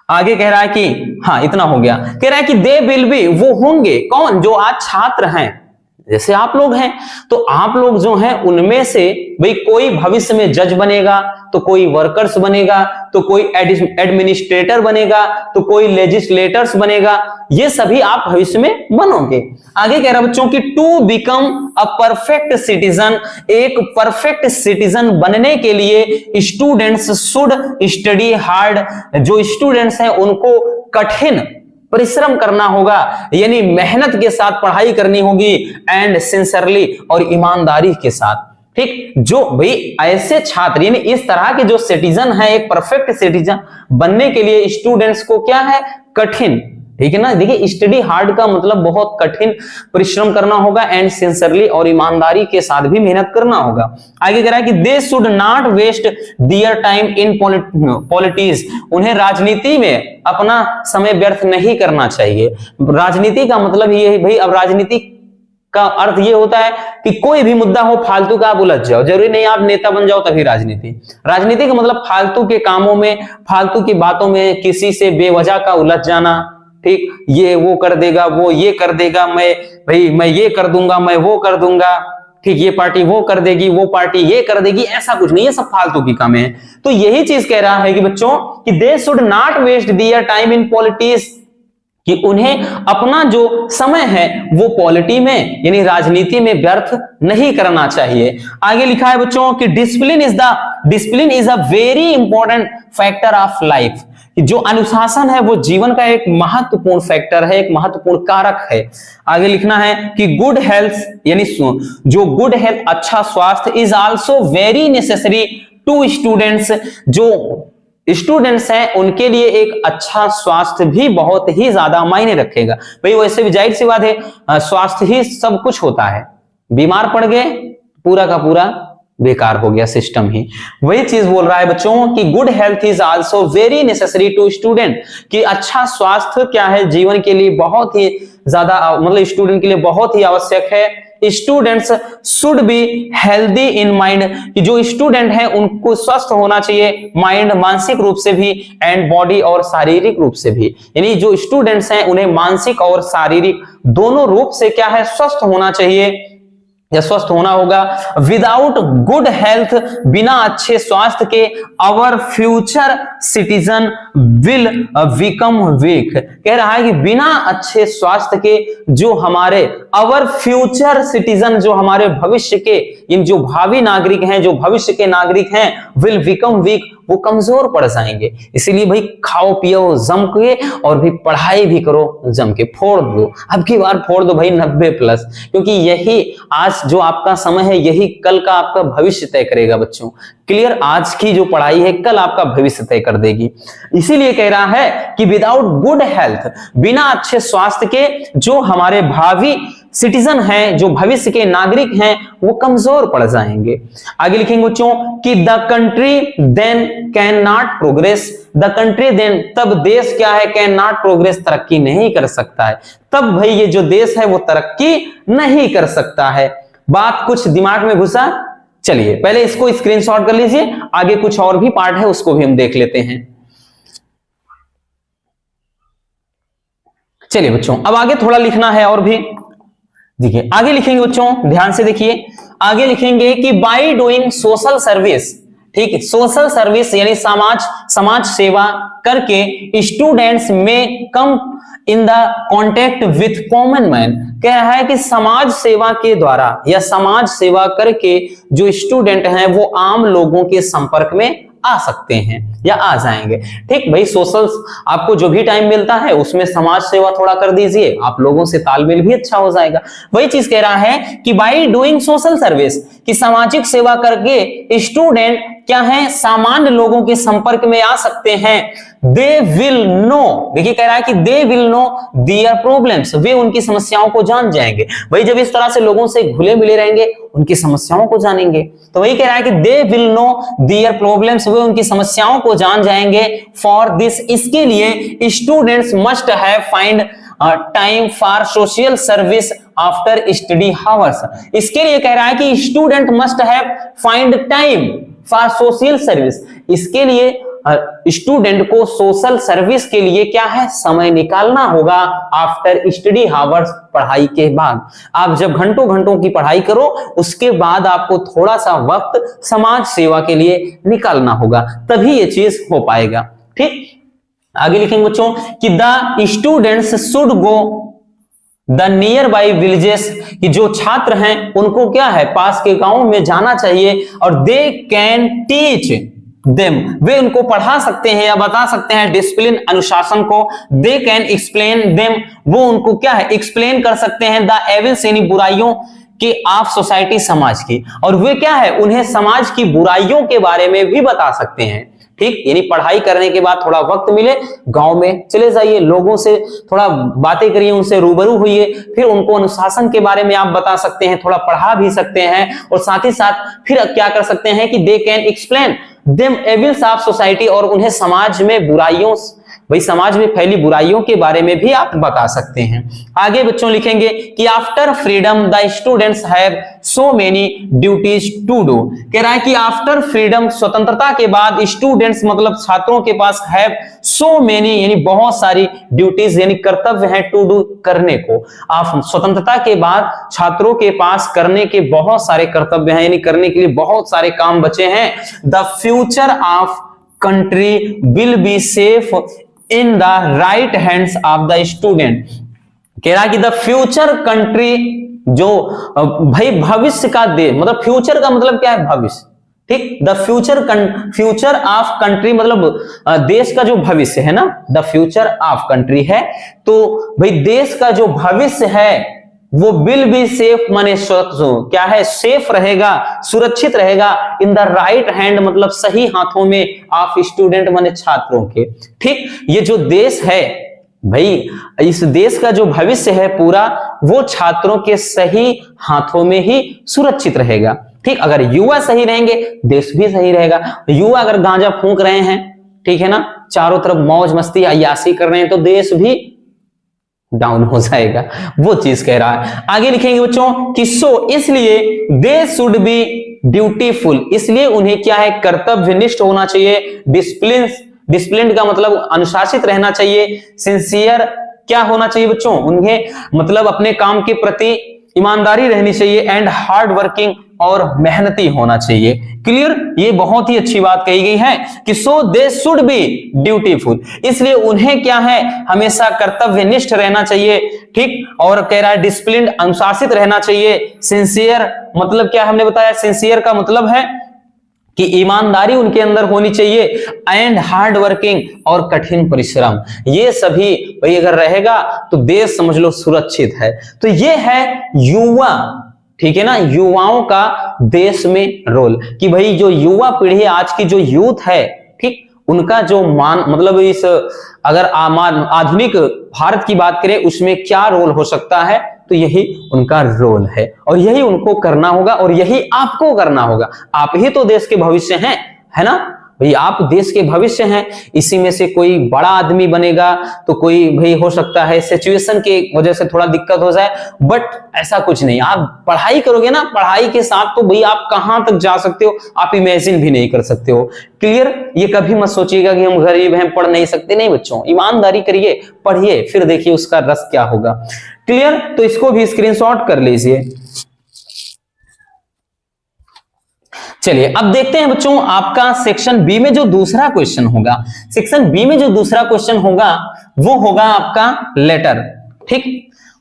आगे कह रहा है कि हाँ इतना हो गया, कह रहा है कि दे विल बी, वो होंगे कौन, जो आज छात्र हैं, जैसे आप लोग हैं, तो आप लोग जो हैं उनमें से भाई कोई भविष्य में जज बनेगा, तो कोई वर्कर्स बनेगा, तो कोई एडमिनिस्ट्रेटर बनेगा, तो कोई लेजिस्लेटर्स बनेगा, ये सभी आप भविष्य में बनोगे। आगे कह रहा है बच्चों की to become a perfect citizen, एक परफेक्ट सिटीजन बनने के लिए स्टूडेंट्स शुड स्टडी हार्ड, जो स्टूडेंट्स हैं उनको कठिन परिश्रम करना होगा, यानी मेहनत के साथ पढ़ाई करनी होगी, एंड सिंसियरली और ईमानदारी के साथ, ठीक। जो भाई ऐसे छात्र यानी इस तरह के जो सिटीजन है, एक परफेक्ट सिटीजन बनने के लिए स्टूडेंट्स को क्या है, कठिन, ठीक है ना। देखिए स्टडी हार्ड का मतलब बहुत कठिन परिश्रम करना होगा, एंड सिंसियरली और ईमानदारी के साथ भी मेहनत करना होगा। आगे कह रहा है कि they should not waste their time in politics, उन्हें राजनीति में अपना समय व्यर्थ नहीं करना चाहिए। राजनीति का मतलब ये है भाई, अब राजनीति का अर्थ ये होता है कि कोई भी मुद्दा हो फालतू का आप उलझ जाओ, जरूरी नहीं आप नेता बन जाओ तभी राजनीति। राजनीति का मतलब फालतू के कामों में, फालतू की बातों में, किसी से बेवजह का उलझ जाना, ठीक, ये वो कर देगा, वो ये कर देगा, मैं ये कर दूंगा, मैं वो कर दूंगा, ठीक, ये पार्टी वो कर देगी, वो पार्टी ये कर देगी, ऐसा कुछ नहीं है, सब फालतू की कामें हैं। तो यही चीज कह रहा है कि बच्चों कि they should not waste their time in politics, कि उन्हें अपना जो समय है वो पॉलिटी में यानी राजनीति में व्यर्थ नहीं करना चाहिए। आगे लिखा है बच्चों कि discipline is a very important factor of life, जो अनुशासन है वो जीवन का एक महत्वपूर्ण फैक्टर है, एक महत्वपूर्ण कारक है। आगे लिखना है कि गुड हेल्थ यानी जो गुड हेल्थ अच्छा स्वास्थ्य is also very necessary to students, जो स्टूडेंट्स हैं उनके लिए एक अच्छा स्वास्थ्य भी बहुत ही ज्यादा मायने रखेगा। भाई वैसे भी जाहिर सी बात है, स्वास्थ्य ही सब कुछ होता है, बीमार पड़ गए पूरा का पूरा बेकार हो गया सिस्टम ही। वही चीज बोल रहा है बच्चों कि good health is also very necessary to student, कि अच्छा स्वास्थ्य क्या है जीवन के लिए बहुत ही ज्यादा मतलब स्टूडेंट के लिए बहुत ही आवश्यक है। Students should be healthy in mind, कि जो स्टूडेंट हैं उनको स्वस्थ होना चाहिए माइंड मानसिक रूप से भी, एंड बॉडी और शारीरिक रूप से भी, यानी जो स्टूडेंट्स हैं उन्हें मानसिक और शारीरिक दोनों रूप से क्या है स्वस्थ होना चाहिए या स्वस्थ होना होगा। विदाउट गुड हेल्थ, बिना अच्छे स्वास्थ्य के our future citizen will become weak, कह रहा है कि बिना अच्छे स्वास्थ्य के जो हमारे आवर फ्यूचर सिटीजन, जो हमारे भविष्य के इन जो भावी नागरिक हैं, जो भविष्य के नागरिक हैं, विल बिकम वीक, वो कमजोर पड़ जाएंगे। इसीलिए भाई खाओ पियो जम के और भी पढ़ाई भी करो जम के, फोड़ दो, अब की बार फोड़ दो भाई 90+, क्योंकि यही आज जो आपका समय है यही कल का आपका भविष्य तय करेगा बच्चों। क्लियर, आज की जो पढ़ाई है कल आपका भविष्य तय कर देगी। इसीलिए कह रहा है कि विदाउट गुड हेल्थ, बिना अच्छे स्वास्थ्य के जो हमारे भावी सिटीजन हैं, जो भविष्य के नागरिक हैं, वो कमजोर पड़ जाएंगे। आगे लिखेंगे बच्चों कि the country then can not progress, the country then तब देश क्या है, कैन नॉट प्रोग्रेस तरक्की नहीं कर सकता है, तब भाई ये जो देश है वो तरक्की नहीं कर सकता है। बात कुछ दिमाग में घुसा? चलिए पहले इसको स्क्रीनशॉट कर लीजिए, आगे कुछ और भी पार्ट है उसको भी हम देख लेते हैं। चलिए बच्चों अब आगे थोड़ा लिखना है और भी, देखिए आगे लिखेंगे बच्चों, ध्यान से देखिए, आगे लिखेंगे कि बाय डूइंग सोशल सर्विस, ठीक है, सोशल सर्विस यानी समाज सेवा करके स्टूडेंट्स में come in the contact with common man, कह रहा है कि समाज सेवा के द्वारा या समाज सेवा करके जो स्टूडेंट हैं वो आम लोगों के संपर्क में आ सकते हैं या आ जाएंगे। ठीक भाई, सोशल आपको जो भी टाइम मिलता है उसमें समाज सेवा थोड़ा कर दीजिए, आप लोगों से तालमेल भी अच्छा हो जाएगा। वही चीज कह रहा है कि बाय डूइंग सोशल सर्विस, कि सामाजिक सेवा करके स्टूडेंट क्या है, सामान्य लोगों के संपर्क में आ सकते हैं। दे विल नो, देखिए कह रहा है कि they will know their problems, वे उनकी समस्याओं को जान जाएंगे। भाई जब इस तरह से लोगों से घुले मिले रहेंगे उनकी समस्याओं को जानेंगे, तो वही कह रहा है कि they will know their problems, वे उनकी समस्याओं को जान जाएंगे। फॉर दिस, इसके लिए students must have find time for social service after study hours, इसके लिए कह रहा है कि student must have find time for social service, इसके लिए स्टूडेंट को सोशल सर्विस के लिए क्या है, समय निकालना होगा। आफ्टर स्टडी हावर्स, पढ़ाई के बाद, आप जब घंटों घंटों की पढ़ाई करो उसके बाद आपको थोड़ा सा वक्त समाज सेवा के लिए निकालना होगा, तभी ये चीज हो पाएगा। ठीक, आगे लिखेंगे बच्चों कि the students should go the near by villages, कि जो छात्र हैं उनको क्या है, पास के गांव में जाना चाहिए। और दे कैन टीच देम, वे उनको पढ़ा सकते हैं या बता सकते हैं डिसिप्लिन, अनुशासन को। दे कैन एक्सप्लेन देम, वो उनको क्या है, एक्सप्लेन कर सकते हैं द एविल्स यानी बुराइयों के ऑफ सोसाइटी, समाज की। और वे क्या है, उन्हें समाज की बुराइयों के बारे में भी बता सकते हैं। ठीक, यानी पढ़ाई करने के बाद थोड़ा वक्त मिले, गांव में चले जाइए, लोगों से थोड़ा बातें करिए, उनसे रूबरू होइए, फिर उनको अनुशासन के बारे में आप बता सकते हैं, थोड़ा पढ़ा भी सकते हैं। और साथ ही साथ फिर क्या कर सकते हैं कि they can explain them evils of society, और उन्हें समाज में बुराइयों, भाई समाज में फैली बुराइयों के बारे में भी आप बता सकते हैं। आगे बच्चों लिखेंगे कि after freedom the students have so many duties to do, कह रहा है कि आफ्टर फ्रीडम, स्वतंत्रता के बाद, स्टूडेंट्स मतलब छात्रों के पास हैव सो मेनी यानी बहुत सारी ड्यूटीज यानी कर्तव्य हैं, टू डू करने को। आप स्वतंत्रता के बाद छात्रों के पास करने के बहुत सारे कर्तव्य हैं, यानी करने के लिए बहुत सारे काम बचे हैं। The future of country will be safe in the right hands of the student, कह रहा है कि द फ्यूचर कंट्री, जो भाई भविष्य का देश, मतलब फ्यूचर का मतलब क्या है, भविष्य। ठीक, द फ्यूचर ऑफ कंट्री मतलब देश का जो भविष्य है ना, द फ्यूचर ऑफ कंट्री है, तो भाई देश का जो भविष्य है वो विल बी सेफ माने क्या है, सेफ रहेगा, सुरक्षित रहेगा। इन द राइट हैंड मतलब सही हाथों में, ऑफ स्टूडेंट माने छात्रों के। ठीक, ये जो देश है भाई, इस देश का जो भविष्य है पूरा, वो छात्रों के सही हाथों में ही सुरक्षित रहेगा। ठीक, अगर युवा सही रहेंगे देश भी सही रहेगा। युवा अगर गांजा फूंक रहे हैं, ठीक है ना, चारों तरफ मौज मस्ती अय्याशी कर रहे हैं, तो देश भी डाउन हो जाएगा। वो चीज कह रहा है। आगे लिखेंगे बच्चों कि सो, इसलिए दे शुड बी ड्यूटीफुल, इसलिए उन्हें क्या है, कर्तव्यनिष्ठ होना चाहिए। डिसिप्लिन का मतलब अनुशासित रहना चाहिए। सिंसियर क्या होना चाहिए बच्चों, उन्हें मतलब अपने काम के प्रति ईमानदारी रहनी चाहिए। एंड हार्ड वर्किंग, और मेहनती होना चाहिए। क्लियर, ये बहुत ही अच्छी बात कही गई है कि सो दे शुड बी ड्यूटीफुल, इसलिए उन्हें क्या है, हमेशा कर्तव्यनिष्ठ रहना चाहिए। ठीक, और कह रहा है डिसिप्लिन, अनुशासित रहना चाहिए। सिंसियर मतलब क्या हमने बताया, सिंसियर का मतलब है कि ईमानदारी उनके अंदर होनी चाहिए। एंड हार्ड वर्किंग, और कठिन परिश्रम, ये सभी भाई अगर रहेगा तो देश समझ लो सुरक्षित है। तो ये है युवा, ठीक है ना, युवाओं का देश में रोल, कि भाई जो युवा पीढ़ी आज की जो यूथ है, ठीक, उनका जो मान मतलब इस अगर आधुनिक भारत की बात करें उसमें क्या रोल हो सकता है, तो यही उनका रोल है और यही उनको करना होगा और यही आपको करना होगा। आप ही तो देश के भविष्य हैं, है ना भाई, आप देश के भविष्य हैं। इसी में से कोई बड़ा आदमी बनेगा तो कोई भाई हो सकता है सिचुएशन के वजह से थोड़ा दिक्कत हो जाए, बट ऐसा कुछ नहीं। आप पढ़ाई करोगे ना, पढ़ाई के साथ तो भाई आप कहां तक जा सकते हो आप इमेजिन भी नहीं कर सकते हो। क्लियर? ये कभी मत सोचिएगा कि हम गरीब हैं पढ़ नहीं सकते, नहीं बच्चों, ईमानदारी करिए, पढ़िए, फिर देखिए उसका रस क्या होगा। क्लियर? तो इसको भी स्क्रीनशॉट कर लीजिए। चलिए अब देखते हैं बच्चों आपका सेक्शन बी में जो दूसरा क्वेश्चन होगा। सेक्शन बी में जो दूसरा क्वेश्चन होगा वो होगा आपका लेटर। ठीक,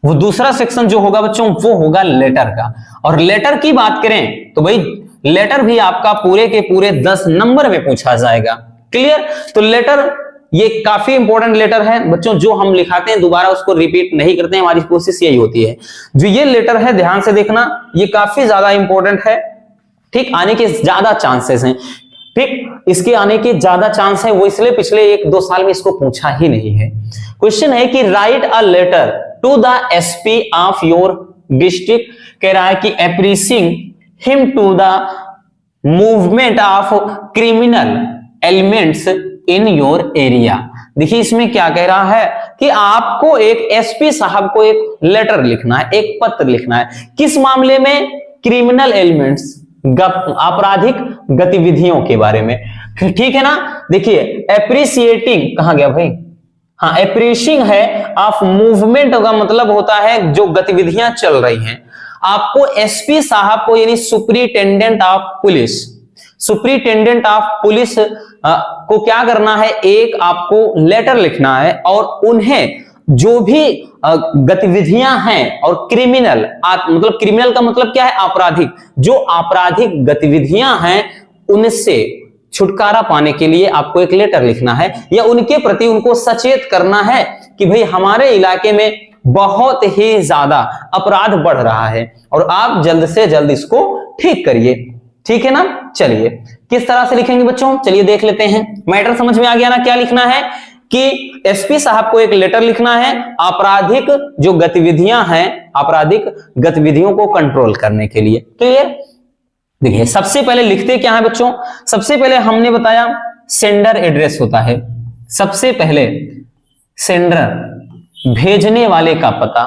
वो दूसरा सेक्शन जो होगा बच्चों वो होगा लेटर का। और लेटर की बात करें तो भाई लेटर भी आपका पूरे के पूरे 10 नंबर में पूछा जाएगा। क्लियर? तो लेटर ये काफी इंपॉर्टेंट लेटर है बच्चों, जो हम लिखाते हैं दोबारा उसको रिपीट नहीं करते हैं, हमारी कोशिश यही होती है। जो ये लेटर है ध्यान से देखना, ये काफी ज्यादा इंपॉर्टेंट है। ठीक, आने के ज्यादा चांसेस हैं। ठीक, इसके आने के ज्यादा चांस है, वो इसलिए पिछले 1-2 साल में इसको पूछा ही नहीं है। क्वेश्चन है कि write a letter to the SP of your district, कह रहा है कि appreciating him to the movement of criminal elements in your area. देखिए इसमें क्या कह रहा है कि आपको एक एसपी साहब को एक लेटर लिखना है, एक पत्र लिखना है। किस मामले में? क्रिमिनल एलिमेंट्स, आपराधिक गतिविधियों के बारे में। ठीक है ना? देखिए एप्रिसिएटिंग कहां गया भाई, हाँ एप्रिशिएटिंग है ऑफ मूवमेंट का मतलब होता है जो गतिविधियां चल रही हैं। आपको एसपी साहब को यानी superintendent of police, superintendent of police को क्या करना है, एक आपको लेटर लिखना है और उन्हें जो भी गतिविधियां हैं और क्रिमिनल, मतलब क्रिमिनल का मतलब क्या है, आपराधिक, जो आपराधिक गतिविधियां हैं उनसे छुटकारा पाने के लिए आपको एक लेटर लिखना है या उनके प्रति उनको सचेत करना है कि भाई हमारे इलाके में बहुत ही ज्यादा अपराध बढ़ रहा है और आप जल्द से जल्द इसको ठीक करिए। ठीक है ना? चलिए किस तरह से लिखेंगे बच्चों, चलिए देख लेते हैं। मैटर समझ में आ गया ना? क्या लिखना है कि एसपी साहब को एक लेटर लिखना है आपराधिक जो गतिविधियां हैं, आपराधिक गतिविधियों को कंट्रोल करने के लिए। क्लियर? देखिए सबसे पहले लिखते क्या है बच्चों, सबसे पहले हमने बताया सेंडर एड्रेस होता है। सबसे पहले सेंडर भेजने वाले का पता।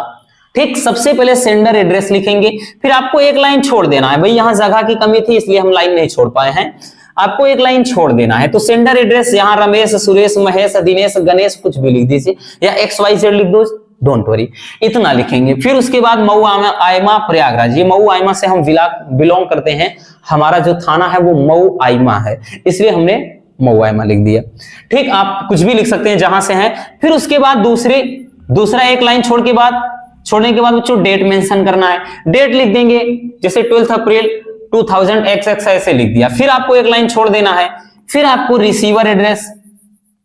ठीक, सबसे पहले सेंडर एड्रेस लिखेंगे, फिर आपको एक लाइन छोड़ देना है। भाई यहां जगह की कमी थी इसलिए हम लाइन नहीं छोड़ पाए हैं, आपको एक लाइन छोड़ देना है। तो सेंडर एड्रेस यहां रमेश, सुरेश, महेश, दिनेश, गणेश कुछ भी लिख दीजिए या XYZ लिख दो, डोंट वरी, इतना लिखेंगे। फिर उसके बाद मऊ आयमा प्रयागराज, ये मऊ आयमा से हम बिलोंग करते हैं, हमारा जो थाना है वो मऊ आयमा है, इसलिए हमने मऊ आयमा लिख दिया। ठीक, आप कुछ भी लिख सकते हैं जहां से हैं। फिर उसके बाद दूसरा एक लाइन छोड़ने के बाद बच्चों डेट मेंशन करना है। डेट लिख देंगे जैसे 12 अप्रैल 2000 XX ऐसे लिख दिया। फिर आपको एक लाइन छोड़ देना है। फिर आपको रिसीवर एड्रेस,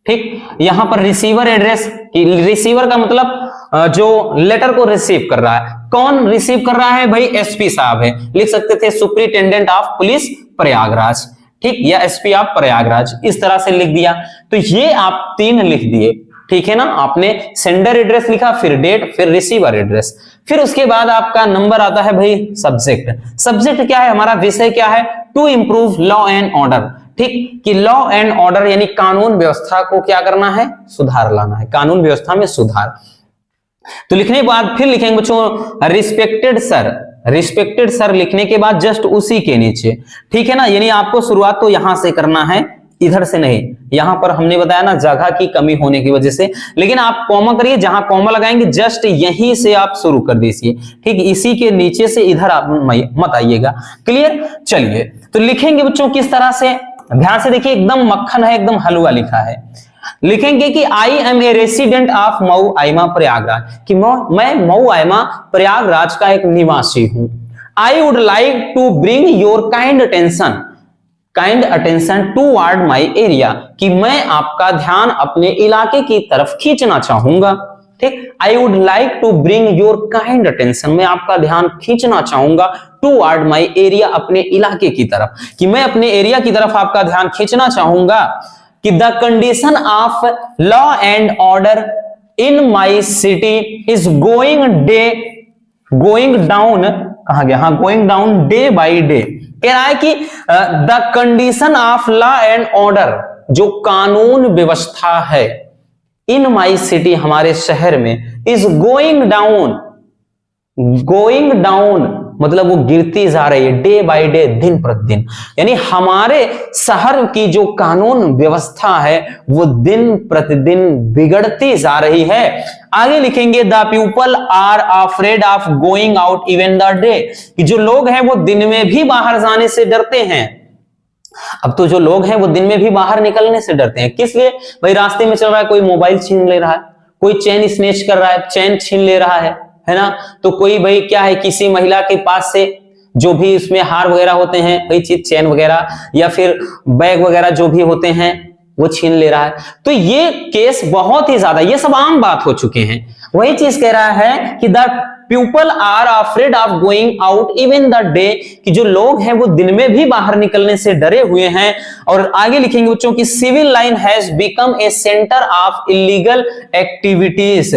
ठीक, यहां पर रिसीवर एड्रेस, रिसीवर का मतलब जो लेटर को रिसीव कर रहा है, कौन रिसीव कर रहा है भाई, एसपी साहब है, लिख सकते थे सुपरिटेंडेंट ऑफ पुलिस प्रयागराज, ठीक, या एसपी ऑफ प्रयागराज, इस तरह से लिख दिया। तो ये आप 3 लिख दिए, ठीक है ना? आपने सेंडर एड्रेस लिखा, फिर डेट, फिर रिसीवर एड्रेस, फिर उसके बाद आपका नंबर आता है भाई सब्जेक्ट। सब्जेक्ट क्या है, हमारा विषय क्या है, to improve law and order. ठीक, कि लॉ एंड ऑर्डर यानी कानून व्यवस्था को क्या करना है, सुधार लाना है, कानून व्यवस्था में सुधार। तो लिखने के बाद फिर लिखेंगे बच्चों रिस्पेक्टेड सर। रिस्पेक्टेड सर लिखने के बाद जस्ट उसी के नीचे, ठीक है ना, यानी आपको शुरुआत तो यहां से करना है, इधर से नहीं। यहां पर हमने बताया ना जगह की कमी होने की वजह से, लेकिन आप कॉमा करिए, जहां कॉमा लगाएंगे जस्ट यहीं से आप शुरू कर दीजिए, ठीक, इसी के नीचे से इधर आप मत आइएगा। क्लियर? चलिए तो लिखेंगे बच्चों किस तरह से, ध्यान से देखिए, एकदम मक्खन है, एकदम हलवा लिखा है। लिखेंगे कि I am a resident of Mau Aima Prayagraj, कि मैं मऊ आयमा प्रयागराज का एक निवासी हूं। I would like to bring your kind attention toward my area, कि मैं आपका ध्यान अपने इलाके की तरफ खींचना चाहूंगा। ठीक, I would like to bring your kind attention, मैं आपका ध्यान खींचना चाहूंगा टूवर्ड माई एरिया, अपने इलाके की तरफ, कि मैं अपने एरिया की तरफ आपका ध्यान खींचना चाहूंगा कि the condition of law and order in my city is going day going down, कहां गया, हाँ, going down day by day. कह रहा है कि the condition of law and order, जो कानून व्यवस्था है इन माई सिटी, हमारे शहर में, is going down. Going down मतलब वो गिरती जा रही है, डे बाय डे, दिन प्रतिदिन। यानी हमारे शहर की जो कानून व्यवस्था है वो दिन प्रतिदिन बिगड़ती जा रही है। आगे लिखेंगे the people are afraid of going out even the day, कि जो लोग हैं वो दिन में भी बाहर जाने से डरते हैं। अब तो जो लोग हैं वो दिन में भी बाहर निकलने से डरते हैं। किस लिए? भाई रास्ते में चल रहा है, कोई मोबाइल छीन ले रहा है, कोई चेन स्नेच कर रहा है, चेन छीन ले रहा है ना। तो कोई भाई क्या है, किसी महिला के पास से जो भी उसमें हार वगैरह होते हैं, कोई चीज, चेन वगैरह या फिर बैग वगैरह जो भी होते हैं वो छीन ले रहा है। तो ये केस बहुत ही ज्यादा, ये सब आम बात हो चुके हैं। वही चीज कह रहा है कि the people are afraid of going out even the day, कि जो लोग हैं वो दिन में भी बाहर निकलने से डरे हुए हैं। और आगे लिखेंगे बच्चों की civil line has become a centre of illegal activities,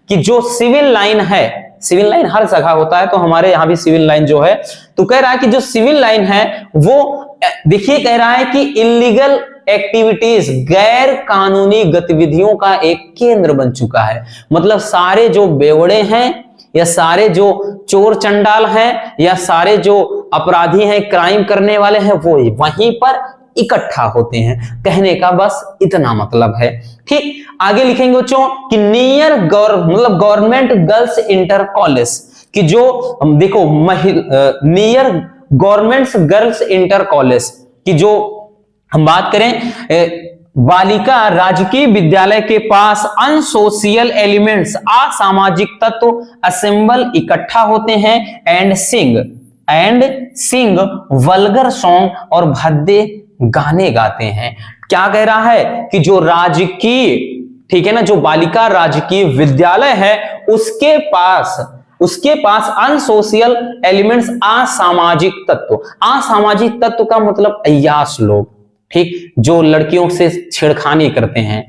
कि जो सिविल लाइन है, सिविल लाइन हर जगह होता है, तो हमारे यहां भी सिविल लाइन जो है, तो कह रहा है कि जो सिविल लाइन है वो, देखिए कह रहा है कि इलीगल एक्टिविटीज, गैर कानूनी गतिविधियों का एक केंद्र बन चुका है। मतलब सारे जो बेवड़े हैं या सारे जो चोर चंडाल हैं या सारे जो अपराधी हैं, क्राइम करने वाले हैं, वो वहीं पर इकट्ठा होते हैं। कहने का बस इतना मतलब है। ठीक, आगे लिखेंगे बच्चों कि नियर मतलब गवर्नमेंट गर्ल्स इंटर कॉलेज, कि जो देखो near government girls inter college, कि जो हम बात करें बालिका राजकीय विद्यालय के पास अनसोशियल एलिमेंट्स, असामाजिक तत्व असेंबल, इकट्ठा होते हैं, एंड सिंग वल्गर सॉन्ग, और भद्दे गाने गाते हैं। क्या कह रहा है कि जो राजकीय, ठीक है ना, जो बालिका राजकीय विद्यालय है उसके पास अनसोशियल एलिमेंट्स, असामाजिक तत्व। असामाजिक तत्व का मतलब अय्याश लोग, ठीक, जो लड़कियों से छेड़खानी करते हैं,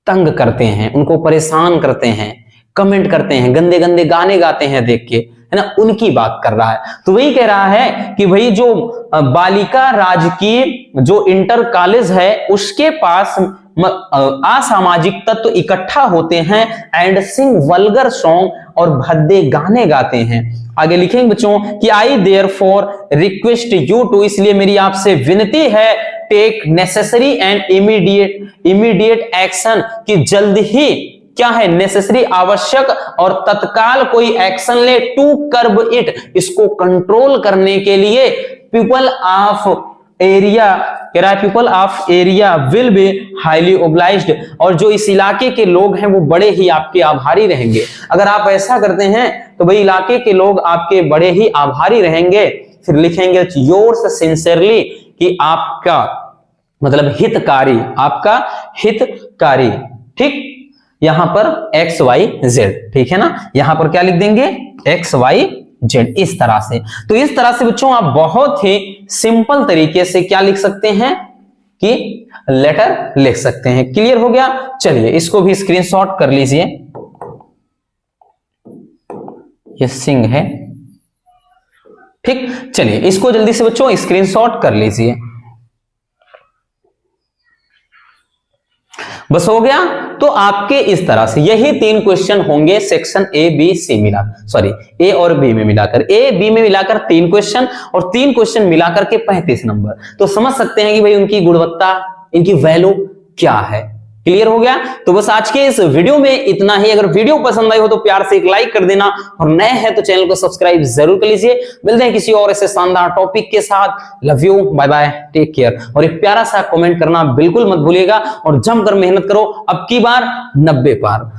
तंग करते हैं, उनको परेशान करते हैं, कमेंट करते हैं, गंदे गंदे गाने गाते हैं देख के, है ना, उनकी बात कर रहा है। तो वही कह रहा है कि भाई जो बालिका राजकीय जो इंटर कॉलेज है उसके पास असामाजिक तत्व इकट्ठा होते हैं, एंड सिंग वल्गर सॉन्ग, और भद्दे गाने गाते हैं। आगे लिखेंगे बच्चों कि I therefore request you to, इसलिए मेरी आपसे विनती है, take necessary and immediate action, कि जल्द ही क्या है, नेसेसरी आवश्यक और तत्काल कोई एक्शन ले, टू कर्ब इट, इसको कंट्रोल करने के लिए। पीपल ऑफ एरिया, कह रहा है people of area will be highly obliged, और जो इस इलाके के लोग हैं वो बड़े ही आपके आभारी रहेंगे। अगर आप ऐसा करते हैं तो भाई इलाके के लोग आपके बड़े ही आभारी रहेंगे। फिर लिखेंगे योर्स सिंसियरली, कि आपका मतलब हितकारी, आपका हितकारी। ठीक, यहां पर XYZ, ठीक है ना, यहां पर क्या लिख देंगे XYZ, इस तरह से। तो इस तरह से बच्चों आप बहुत ही सिंपल तरीके से क्या लिख सकते हैं कि लेटर लिख सकते हैं। क्लियर हो गया? चलिए इसको भी स्क्रीनशॉट कर लीजिए, ये सिंह है। ठीक, चलिए इसको जल्दी से बच्चों स्क्रीनशॉट कर लीजिए। बस हो गया। तो आपके इस तरह से यही 3 क्वेश्चन होंगे सेक्शन A, B, C मिलाकर, सॉरी A और B में मिलाकर, A, B में मिलाकर 3 क्वेश्चन, और 3 क्वेश्चन मिलाकर के 35 नंबर। तो समझ सकते हैं कि भाई उनकी गुणवत्ता, इनकी वैल्यू क्या है। क्लियर हो गया? तो बस आज के इस वीडियो में इतना ही। अगर वीडियो पसंद आई हो तो प्यार से एक लाइक कर देना, और नए हैं तो चैनल को सब्सक्राइब जरूर कर लीजिए। मिलते हैं किसी और ऐसे शानदार टॉपिक के साथ। Love you, bye bye, take care. और एक प्यारा सा कमेंट करना बिल्कुल मत भूलिएगा, और जमकर मेहनत करो, अब की बार 90 पार।